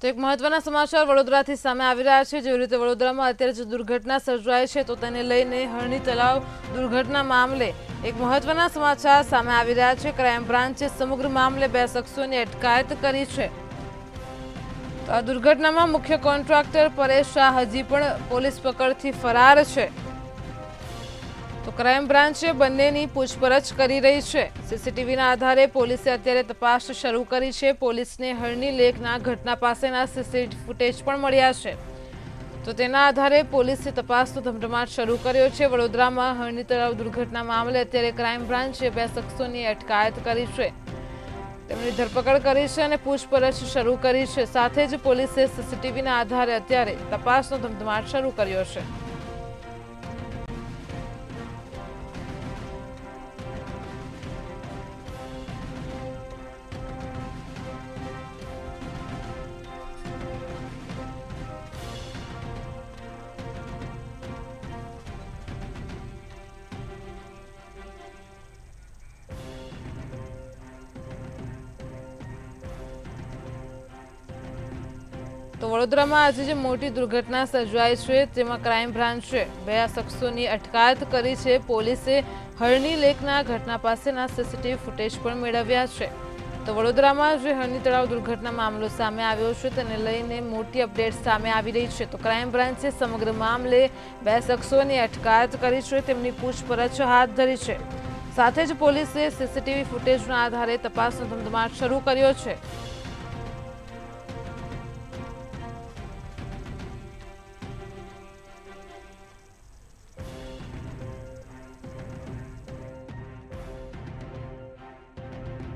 તો એક મહત્વના સમાચાર વડોદરાથી સામે આવી રહ્યા છે। જેવી રીતે વડોદરામાં અત્યારે જે દુર્ઘટના સર્જાઈ છે તો તેને લઈને હરણી તળાવ દુર્ઘટના મામલે એક મહત્વના સમાચાર સામે આવી રહ્યા છે। ક્રાઇમ બ્રાન્ચે સમગ્ર મામલે 2 શખ્સોની અટકાયત કરી છે। તો આ દુર્ઘટનામાં મુખ્ય કોન્ટ્રાક્ટર પરેશ શાહ હજી પણ પોલીસ પકડથી ફરાર છે। તો ક્રાઇમ બ્રાન્ચે બંનેની પૂછપરછ કરી રહી છે। સીસીટીવીના આધારે પોલીસે અત્યારે તપાસ શરૂ કરી છે। પોલીસને હરણી લેકના ઘટના પાસેના સીસીટીવી ફૂટેજ પણ મળ્યા છે। તો તેના આધારે પોલીસે તપાસનો ધમધમાટ શરૂ કર્યો છે। વડોદરામાં હરણી તળાવ દુર્ઘટના મામલે અત્યારે ક્રાઇમ બ્રાન્ચે 2 શખ્સોની અટકાયત કરી છે। તેમની ધરપકડ કરી છે અને પૂછપરછ શરૂ કરી છે। સાથે જ પોલીસે સીસીટીવીના આધારે અત્યારે તપાસનો ધમધમાટ શરૂ કર્યો છે। તો વડોદરામાં આજે જે મોટી દુર્ઘટના સર્જાઈ છે તેમાં ક્રાઇમ બ્રાન્ચે 2 શખ્સોની અટકાયત કરી છે। પોલીસે હરણી લેકના ઘટના પાસેના સીસીટીવી ફૂટેજ પણ મેળવ્યા છે। તો વડોદરામાં જે હરણી તળાવ દુર્ઘટના મામલો સામે આવ્યો છે તેને લઈને મોટી અપડેટ સામે આવી રહી છે। તો ક્રાઇમ બ્રાન્ચે સમગ્ર મામલે 2 શખ્સોની અટકાયત કરી છે, તેમની પૂછપરછ હાથ ધરી છે। સાથે જ પોલીસે સીસીટીવી ફૂટેજના આધારે તપાસનો ધમધમાટ શરૂ કર્યો છે।